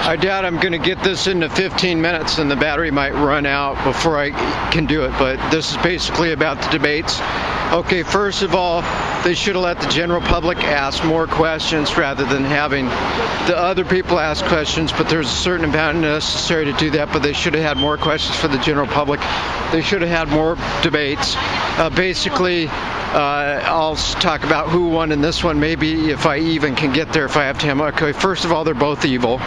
I doubt I'm going to get this into 15 minutes, and the battery might run out before I can do it, but this is basically about the debates. Okay, first of all, they should have let the general public ask more questions rather than having the other people ask questions, but there's a certain amount necessary to do that, but they should have had more questions for the general public. They should have had more debates. Basically, I'll talk about who won in this one, maybe if I even can get there, if I have time. Okay, first of all, they're both evil.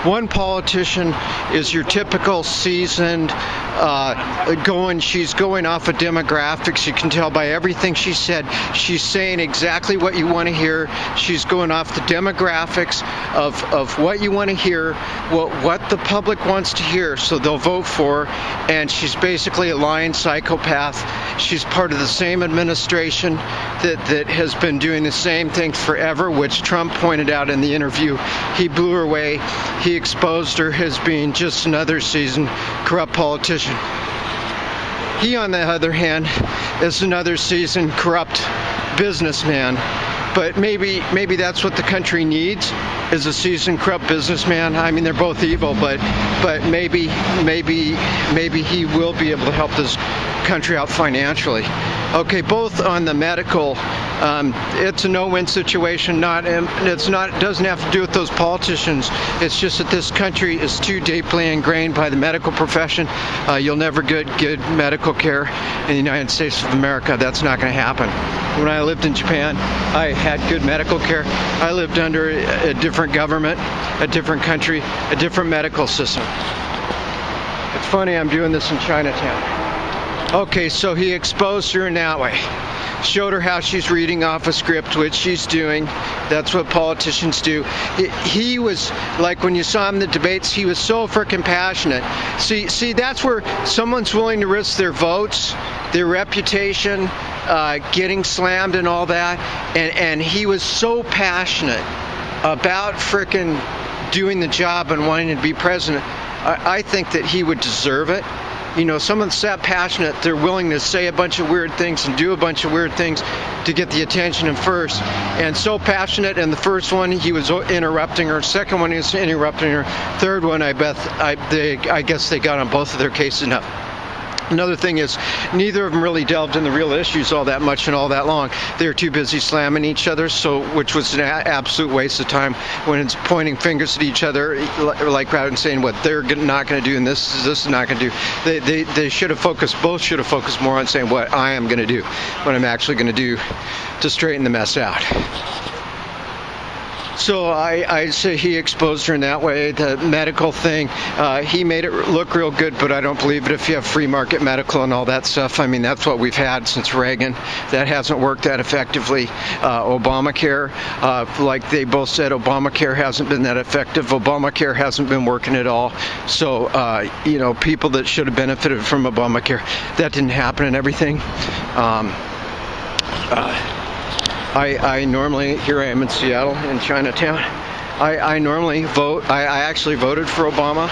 One politician is your typical seasoned, she's going off of demographics. You can tell by everything she said. She's saying exactly what you want to hear. She's going off the demographics of what you want to hear, what the public wants to hear, so they'll vote for her. And she's basically a lying psychopath. She's part of the same administration that has been doing the same thing forever, which Trump pointed out in the interview. He blew her away. He exposed her as being just another seasoned corrupt politician. He, on the other hand, is another seasoned corrupt businessman. But maybe that's what the country needs, is a seasoned corrupt businessman. I mean, they're both evil, but maybe he will be able to help this country out financially. Okay, both on the medical, it's a no-win situation. It doesn't have to do with those politicians. It's just that this country is too deeply ingrained by the medical profession. You'll never get good medical care in the United States of America. That's not going to happen. When I lived in Japan, I had good medical care. I lived under a different government, a different country, a different medical system. It's funny, I'm doing this in Chinatown. Okay, so he exposed her in that way. Showed her how she's reading off a script, which she's doing. That's what politicians do. He was, like when you saw him in the debates, he was so freaking passionate. See, that's where someone's willing to risk their votes, their reputation, getting slammed and all that. And he was so passionate about freaking doing the job and wanting to be president. I think that he would deserve it. You know, someone's that passionate, they're willing to say a bunch of weird things and do a bunch of weird things to get the attention of first. And so passionate, and the first one, he was interrupting her. Second one, he was interrupting her. Third one, I guess they got on both of their cases now. Another thing is, neither of them really delved in the real issues all that much and all that long. They were too busy slamming each other, which was an absolute waste of time when it's pointing fingers at each other, like rather than saying what they're not going to do and this is not going to do. They should have focused, both should have focused more on saying what I am going to do, what I'm actually going to do to straighten the mess out. So I say he exposed her in that way. The medical thing, he made it look real good, but I don't believe it if you have free market medical and all that stuff. I mean, that's what we've had since Reagan. That hasn't worked that effectively. Obamacare, like they both said, Obamacare hasn't been that effective. Obamacare hasn't been working at all. So, people that should have benefited from Obamacare, that didn't happen and everything. I normally, here I am in Seattle, in Chinatown, I normally vote. I actually voted for Obama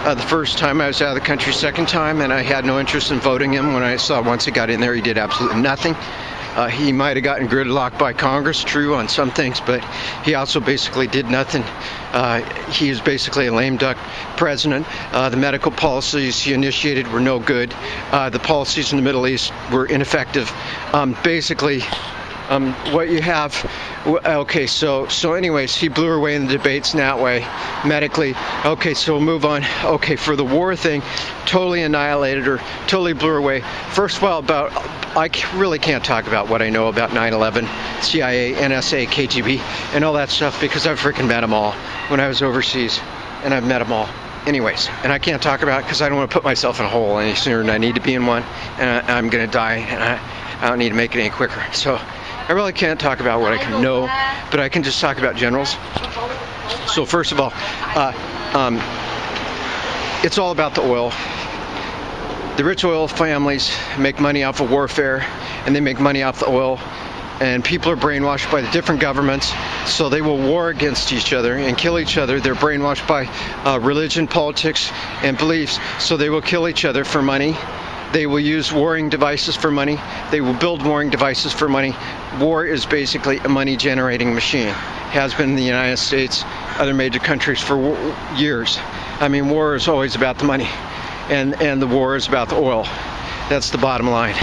the first time I was out of the country, second time, and I had no interest in voting him when I saw once he got in there he did absolutely nothing. He might have gotten gridlocked by Congress, true, on some things, but he also basically did nothing. He is basically a lame duck president. The medical policies he initiated were no good. The policies in the Middle East were ineffective. What you have, okay, so anyways, he blew her away in the debates in that way, medically. Okay, so we'll move on. Okay, for the war thing, totally annihilated her, totally blew her away. First of all, I really can't talk about what I know about 9/11, CIA, NSA, KGB, and all that stuff because I've freaking met them all when I was overseas, and I've met them all. Anyways, and I can't talk about it because I don't want to put myself in a hole any sooner than I need to be in one, and I'm going to die, and I don't need to make it any quicker. So I really can't talk about what I can know, but I can just talk about generals. So first of all, it's all about the oil. The rich oil families make money off of warfare, and they make money off the oil. And people are brainwashed by the different governments, so they will war against each other and kill each other. They're brainwashed by religion, politics, and beliefs, so they will kill each other for money. They will use warring devices for money. They will build warring devices for money. War is basically a money-generating machine. Has been in the United States, other major countries for years. I mean, war is always about the money, and the war is about the oil. That's the bottom line.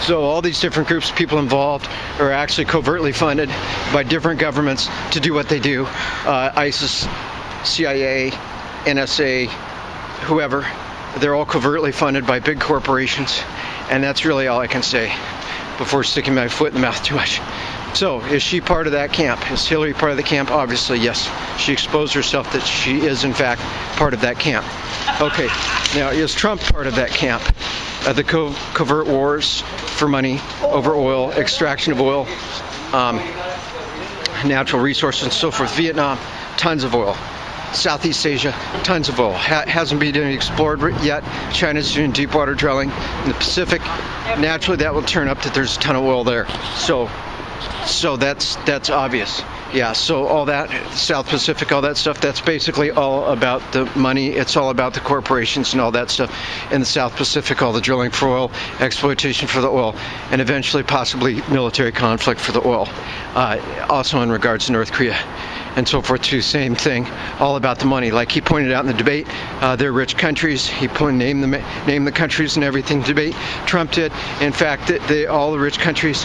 So all these different groups of people involved are actually covertly funded by different governments to do what they do. ISIS, CIA, NSA, whoever, they're all covertly funded by big corporations, and that's really all I can say before sticking my foot in the mouth too much. So, is she part of that camp? Is Hillary part of the camp? Obviously, yes. She exposed herself that she is, in fact, part of that camp. Okay, now, is Trump part of that camp? The covert wars for money over oil, extraction of oil, natural resources and so forth. Vietnam, tons of oil. Southeast Asia, tons of oil. Hasn't been explored yet. China's doing deep water drilling in the Pacific. Naturally, that will turn up that there's a ton of oil there. So that's obvious. Yeah, so all that, South Pacific, all that stuff, that's basically all about the money. It's all about the corporations and all that stuff in the South Pacific, all the drilling for oil, exploitation for the oil, and eventually possibly military conflict for the oil. Also in regards to North Korea and so forth too, same thing, all about the money. Like he pointed out in the debate, they're rich countries. He named the countries and everything debate. Trump did. In fact, all the rich countries,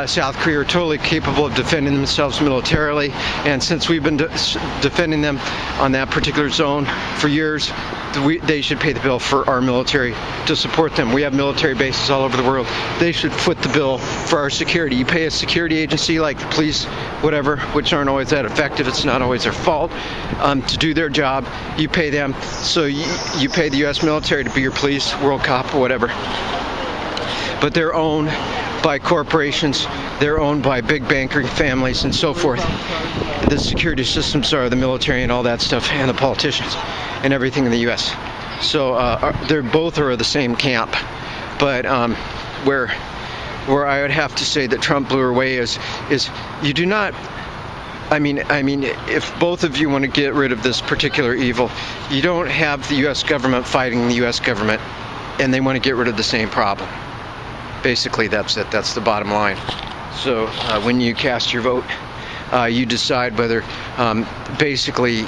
South Korea, are totally capable of defending themselves militarily. And since we've been defending them on that particular zone for years, they should pay the bill for our military to support them. We have military bases all over the world. They should foot the bill for our security. You pay a security agency like the police, whatever, which aren't always that effective. It's not always their fault to do their job. You pay them, so you pay the U.S. military to be your police, world cop, or whatever. But they're owned by corporations. They're owned by big banking families and so forth. The security systems are the military and all that stuff, and the politicians and everything in the U.S. So they're both are the same camp. But where I would have to say that Trump blew her away is you do not. I mean, if both of you want to get rid of this particular evil, you don't have the U.S. government fighting the U.S. government, and they want to get rid of the same problem. Basically, that's it. That's the bottom line. So when you cast your vote, you decide whether, basically,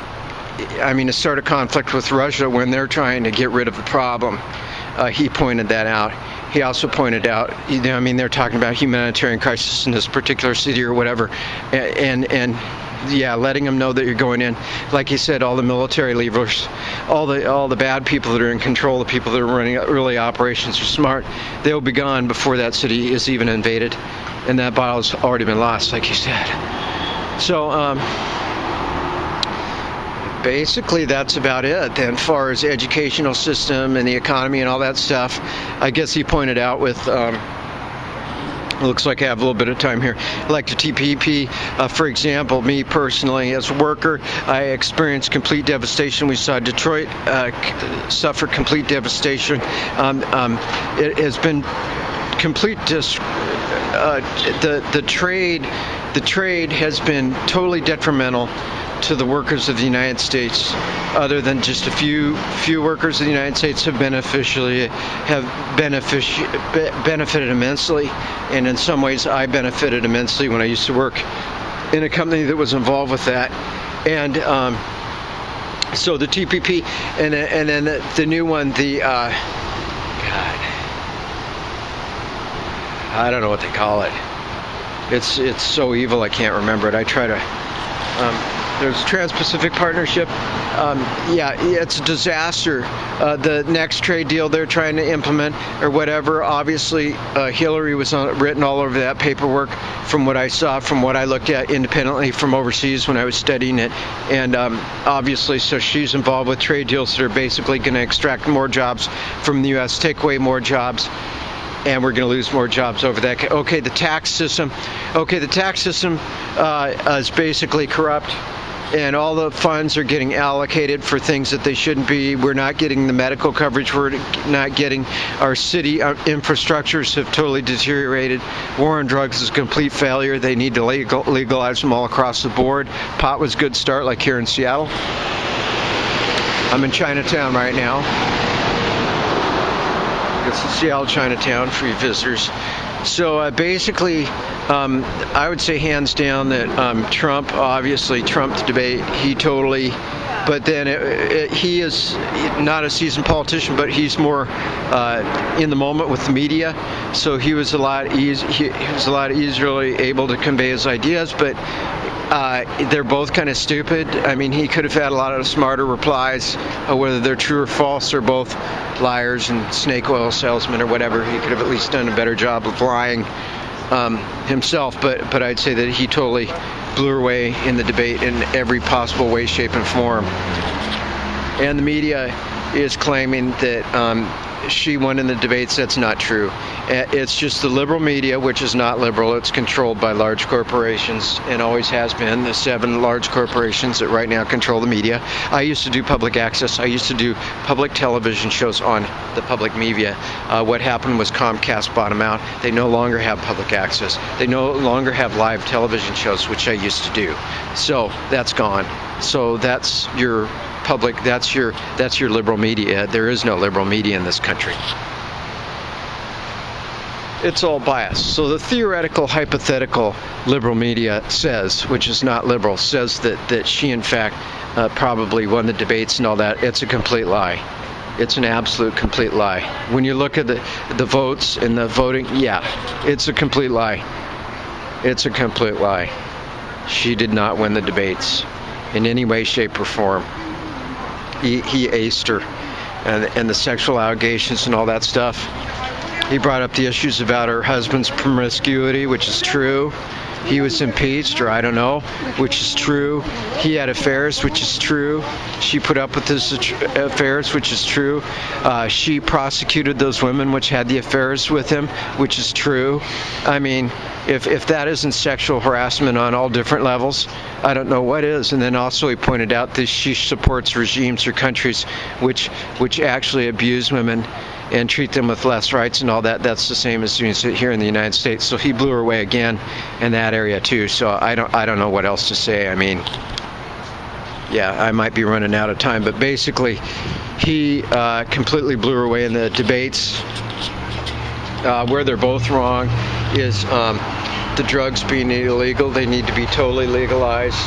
to start a conflict with Russia when they're trying to get rid of the problem. He pointed that out. He also pointed out, they're talking about humanitarian crisis in this particular city or whatever, and yeah, letting them know that you're going in. Like he said, all the military leaders, all the bad people that are in control, the people that are running early operations are smart. They'll be gone before that city is even invaded, and that battle's already been lost, like he said. So, basically, that's about it. And as far as educational system and the economy and all that stuff, I guess he pointed out with, looks like I have a little bit of time here, like the TPP, for example, me personally as a worker, I experienced complete devastation. We saw Detroit suffer complete devastation. It has been complete the trade has been totally detrimental to the workers of the United States. Other than just a few workers of the United States have benefited immensely, and in some ways I benefited immensely when I used to work in a company that was involved with that. And so the TPP, and then the new one, the God, I don't know what they call it. It's so evil I can't remember it. I try to. There's Trans-Pacific Partnership. Yeah, it's a disaster. The next trade deal they're trying to implement or whatever, obviously Hillary was written all over that paperwork from what I saw, from what I looked at independently from overseas when I was studying it. And obviously, so she's involved with trade deals that are basically going to extract more jobs from the U.S., take away more jobs, and we're going to lose more jobs over that. Okay, the tax system. Okay, the tax system is basically corrupt, and all the funds are getting allocated for things that they shouldn't be. We're not getting the medical coverage. We're not getting our city infrastructures have totally deteriorated. War on drugs is a complete failure. They need to legalize them all across the board. Pot was a good start, like here in Seattle. I'm in Chinatown right now. It's Seattle Chinatown for you visitors. So basically, I would say hands down that Trump, obviously Trump's debate, he totally, but then he is not a seasoned politician, but he's more in the moment with the media. So he was a lot easily able to convey his ideas, but they're both kind of stupid. I mean, he could have had a lot of smarter replies, whether they're true or false. They're both liars and snake oil salesmen or whatever. He could have at least done a better job of lying himself. But I'd say that he totally blew her away in the debate in every possible way, shape, and form. And the media is claiming that she won in the debates. That's not true. It's just the liberal media, which is not liberal. It's controlled by large corporations and always has been. The 7 large corporations that right now control the media. I used to do public access. I used to do public television shows on the public media. What happened was Comcast bought them out. They no longer have public access. They no longer have live television shows, which I used to do. So that's gone. So that's your public, that's your liberal media. There is no liberal media in this country. It's all biased. So the theoretical, hypothetical liberal media says, which is not liberal, says that she in fact probably won the debates and all that. It's a complete lie. It's an absolute complete lie. When you look at the votes and the voting, yeah, it's a complete lie. It's a complete lie. She did not win the debates in any way, shape, or form. He aced her, and the sexual allegations and all that stuff. He brought up the issues about her husband's promiscuity, which is true. He was impeached, or I don't know, which is true. He had affairs, which is true. She put up with his affairs, which is true. She prosecuted those women which had the affairs with him, which is true. I mean, if that isn't sexual harassment on all different levels, I don't know what is. And then also he pointed out that she supports regimes or countries which actually abuse women and treat them with less rights and all that. That's the same as doing it here in the United States. So he blew her away again in that area too. So I don't know what else to say. I mean, yeah, I might be running out of time, but basically he completely blew her away in the debates. Where they're both wrong is the drugs being illegal. They need to be totally legalized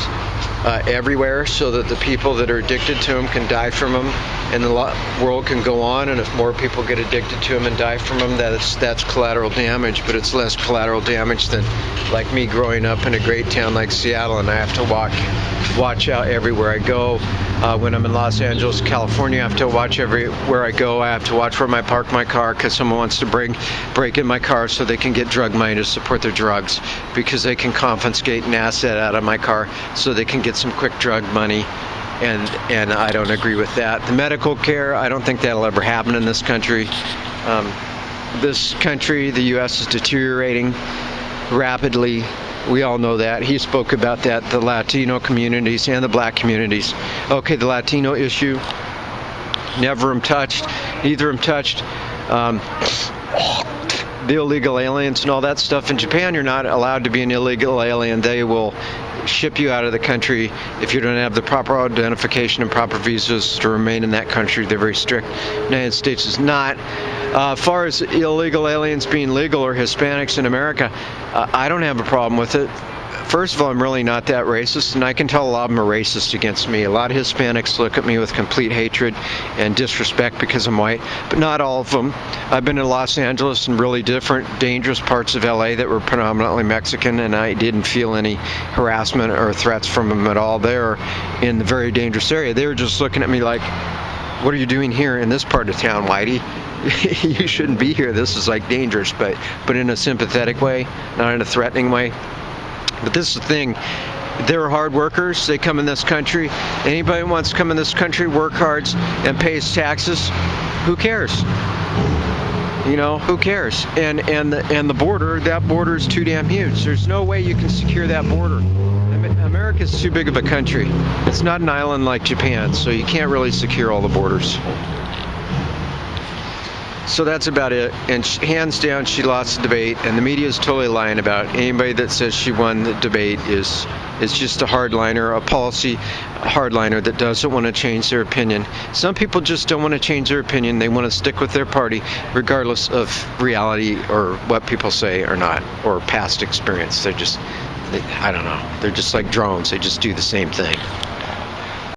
everywhere so that the people that are addicted to them can die from them and the world can go on. And if more people get addicted to them and die from them, that's collateral damage, but it's less collateral damage than like me growing up in a great town like Seattle, and I have to watch out everywhere I go. When I'm in Los Angeles, California, I have to watch everywhere I go. I have to watch where I park my car because someone wants to break in my car so they can get drug money to support their drugs, because they can confiscate an asset out of my car so they can get some quick drug money. And I don't agree with that. The medical care, I don't think that'll ever happen in this country. This country, the U.S., is deteriorating rapidly. We all know that. He spoke about that, the Latino communities and the black communities. Okay, the Latino issue, never touched. Neither of them touched the illegal aliens and all that stuff. In Japan, you're not allowed to be an illegal alien. They will ship you out of the country if you don't have the proper identification and proper visas to remain in that country. They're very strict. The United States is not. As far as illegal aliens being legal or Hispanics in America, I don't have a problem with it. First of all, I'm really not that racist, and I can tell a lot of them are racist against me. A lot of Hispanics look at me with complete hatred and disrespect because I'm white, but not all of them. I've been in Los Angeles and really different, dangerous parts of LA that were predominantly Mexican, and I didn't feel any harassment or threats from them at all there in the very dangerous area. They were just looking at me like, what are you doing here in this part of town, Whitey? You shouldn't be here. This is like dangerous, but in a sympathetic way, not in a threatening way. But this is the thing. They're hard workers. They come in this country. Anybody who wants to come in this country, work hard, and pays taxes, who cares? You know, who cares? And the border, that border is too damn huge. There's no way you can secure that border. America's too big of a country. It's not an island like Japan, so you can't really secure all the borders. So that's about it. And hands down, she lost the debate, and the media is totally lying about it. Anybody that says she won the debate is just a hardliner, a policy hardliner that doesn't want to change their opinion. Some people just don't want to change their opinion. They want to stick with their party regardless of reality or what people say or not, or past experience. I don't know. They're just like drones. They just do the same thing.